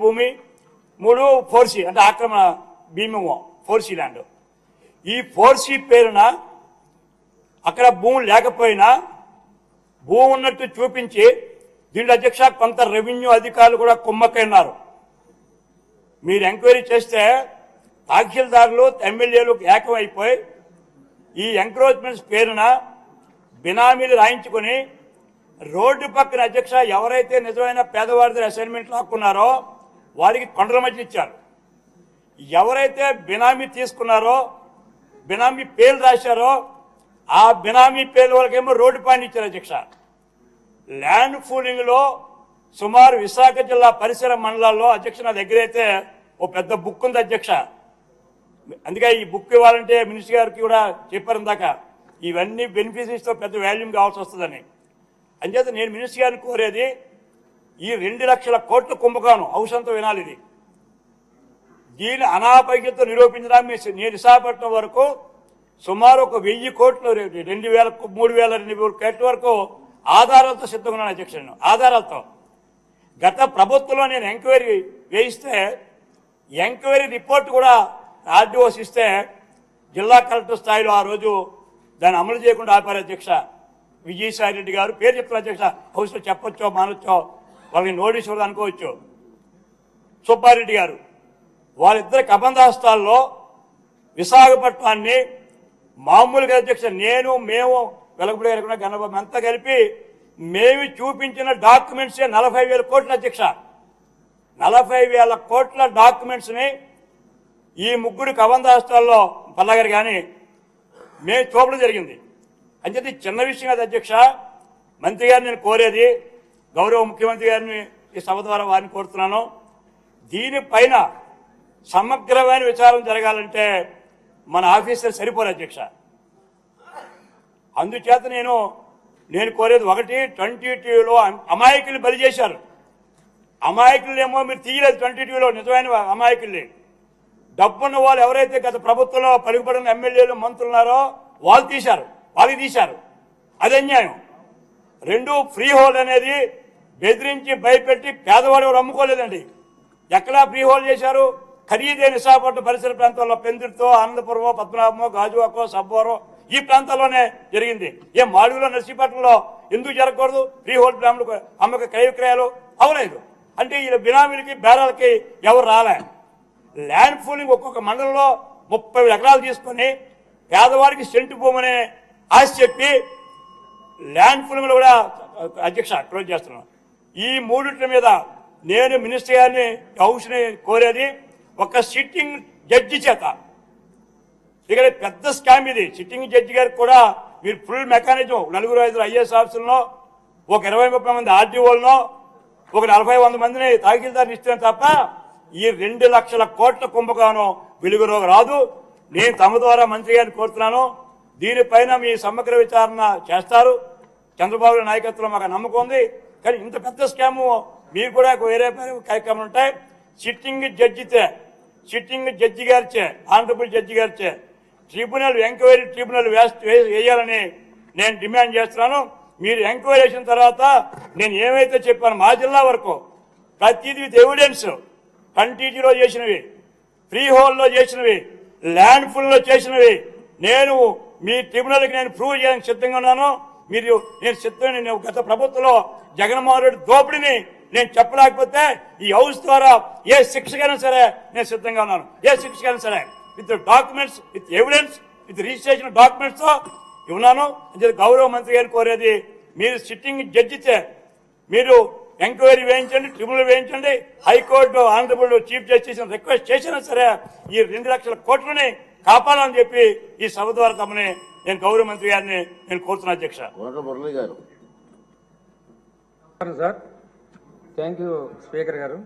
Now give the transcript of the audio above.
భూమి, 3 4C అంటే ఆక్రమణ భీమేమో 4C ల్యాండ్. ఈ 4C పేరున అక్కడ భూమి లేకపోయినా భూమి ఉన్నట్టు చూపించి దీంట్లో అధ్యక్ష కొంత రెవెన్యూ అధికారులు కూడా కుమ్మక్కైనారు. మీరు ఎంక్వైరీ చేస్తే తహసీల్దారులు ఎమ్మెల్యేలు ఏకమైపోయి ఈ ఎంక్రోచ్మెంట్స్ పేరున బినామీలు రాయించుకొని రోడ్డు పక్కన అధ్యక్ష ఎవరైతే నిజమైన పేదవారి అసైన్మెంట్ లాక్కున్నారో వారికి కొండల మధ్య ఇచ్చారు. ఎవరైతే బినామీ తీసుకున్నారో బినామీ పేర్లు రాశారో ఆ బినామీ పేర్ల వాళ్ళకేమో రోడ్డు పైన ఇచ్చారు అధ్యక్ష. ల్యాండ్ పూలింగ్ లో సుమారు విశాఖ జిల్లా పరిసర మండలాల్లో అధ్యక్ష నా దగ్గర అయితే ఓ పెద్ద బుక్ ఉంది అధ్యక్ష. అందుకే ఈ బుక్ ఇవ్వాలంటే మినిస్టర్ గారికి కూడా చెప్పారు ఇందాక, ఇవన్నీ బెనిఫిషరీస్ తో పెద్ద వాల్యూమ్ కావాల్సి వస్తుందని. అంచేత నేను మినిస్టర్ గారిని కోరేది ఈ 2 లక్షల కోట్ల కుంభకోణం అవసరంతో వినాలి. ఇది దీని అనాపైక్యతో నిరూపించడానికి నేను విశాఖపట్నం వరకు సుమారు ఒక 1000 కోట్లు 2000 3000 కోట్ల వరకు ఆధారాలతో సిద్ధంగా ఉన్నాను అధ్యక్ష. నేను ఆధారాలతో గత ప్రభుత్వంలో నేను ఎంక్వైరీ వేయిస్తే ఎంక్వైరీ రిపోర్ట్ కూడా ఆర్డీఓస్ ఇస్తే జిల్లా కలెక్టర్ స్థాయిలో ఆ రోజు దాన్ని అమలు చేయకుండా ఆపారు అధ్యక్ష. విజయసాయి రెడ్డి గారు పేరు చెప్తారు అధ్యక్ష, హౌస్లో చెప్పొచ్చో మానొచ్చో, వాళ్ళని నోటీస్ కూడా అనుకోవచ్చు. సుబ్బారెడ్డి గారు వాళ్ళిద్దరి కబంధాస్తాల్లో విశాఖపట్నాన్ని మామూలుగా అధ్యక్ష మేము వెలగపూడి గారు గణబాబు అంతా కలిపి మేము చూపించిన డాక్యుమెంట్సే 40,000 కోట్ల అధ్యక్ష. 40,000 కోట్ల డాక్యుమెంట్స్ ని ఈ ముగ్గురు కబంధాస్తాల్లో పల్లగారు కానీ మేము చూపడం జరిగింది. అంచేది చిన్న విషయం కాదు అధ్యక్ష. మంత్రి గారిని నేను కోరేది, గౌరవ ముఖ్యమంత్రి గారిని ఈ సభ ద్వారా వారిని కోరుతున్నాను, దీనిపైన సమగ్రమైన విచారం జరగాలంటే మన ఆఫీసర్ సరిపోరు అధ్యక్ష. అందుచేత నేను కోరేది ఒకటి, 22లో అమాయకులు బలి చేశారు. అమాయకులేమో మీరు తీయలేదు, 22లో నిజమైన అమాయకుల్ని. డబ్బున్న వాళ్ళు ఎవరైతే గత ప్రభుత్వంలో పలుకుబడిన ఎమ్మెల్యేలు మంత్రులు ఉన్నారో వాళ్ళు తీశారు. అది అన్యాయం. 2 ఫ్రీ హోల్డ్ అనేది బెదిరించి భయపెట్టి పేదవాడు ఎవరు అమ్ముకోలేదండి. ఎక్కడా ఫ్రీ హోల్డ్ చేశారు? ఖరీదైన విశాఖపట్నం పరిసర ప్రాంతాల్లో పెందుర్తో, ఆనందపురమో, పద్మనాభమో, గాజువాకో, సబ్బోరో ఈ ప్రాంతాల్లోనే జరిగింది. మాడుగులో, నర్సీపట్నంలో ఎందుకు జరగకూడదు? ఫ్రీ హోల్డ్ బ్రాహ్మణులకు అమ్మక క్రయ విక్రయాలు అవలేదు అంటే ఈ బినామీలకి బేరాలకి ఎవరు రాలే. ల్యాండ్ పూలింగ్ ఒక్కొక్క మండలంలో 30 ఎకరాలు తీసుకొని పేదవాడికి సెంటు భూమనే ఆశ చెప్పి ల్యాండ్ పూలింగ్ లో కూడా అధ్యక్ష క్లోజ్ చేస్తున్నాం. ఈ మూడింటి మీద నేను మినిస్టర్ గారిని హౌస్ని కోరేది, ఒక సిట్టింగ్ జడ్జి చేత ఇక్కడ పెద్ద స్కామ్ ఇది. సిట్టింగ్ జడ్జి గారికి కూడా మీరు ఫుల్ మెకానిజం 4-5 ఐఏఎస్ ఆఫీసులను, ఒక 20-30 మంది ఆర్డీఓలను, ఒక 40-100 మందిని తహసీల్దార్ని ఇస్తే తప్ప ఈ 2 లక్షల కోట్ల కుంభకోణం వెలుగులోకి రాదు. నేను తమ ద్వారా మంత్రి గారిని కోరుతున్నాను, దీనిపైన మీ సమగ్ర విచారణ చేస్తారు. చంద్రబాబు నాయకత్వంలో మాకు నమ్మకం ఉంది. కానీ ఇంత పెద్ద స్కాము మీరు కూడా వేరే కార్యక్రమాలు ఉంటాయి. సిట్టింగ్ జడ్జి గారిచే, ఆనరబుల్ జడ్జి గారిచే ఎంక్వైరీ ట్రిబ్యునల్ వేయాలని నేను డిమాండ్ చేస్తున్నాను. మీరు ఎంక్వైరీ చేసిన తర్వాత నేను ఏమైతే చెప్పాను మా జిల్లా వరకు ప్రతిదీ విత్ ఎవిడెన్స్, 20లో చేసినవి, ఫ్రీ హోల్డ్లో చేసినవి, ల్యాండ్ ఫుల్లో చేసినవి నేను మీ ట్రిబ్యునల్కి నేను ప్రూవ్ చేయడానికి సిద్ధంగా ఉన్నాను. నేను గత ప్రభుత్వంలో జగన్మోహన్ రెడ్డి దోపిడిని నేను చెప్పలేకపోతే ఈ హౌస్ ద్వారా ఏ శిక్షకైనా సరే నేను సిద్ధంగా ఉన్నాను. ఏ శిక్షకైనా సరే with documents, with evidence, with registration documents తో ఉన్నాను. గౌరవ మంత్రి గారిని కోరేది, మీరు సిట్టింగ్ జడ్జితే మీరు ఎంక్వైరీ వేయించండి, ట్రిబ్యునల్ వేయించండి. High court honourable chief justice request చేసినా సరే ఈ 2 లక్షల కోట్లని కాపాడాలని చెప్పి ఈ సభ ద్వారా తమని నేను గౌరవ మంత్రి గారిని నేను కోరుతున్నా అధ్యక్ష. సార్ థ్యాంక్ యూ స్పీకర్ గారు.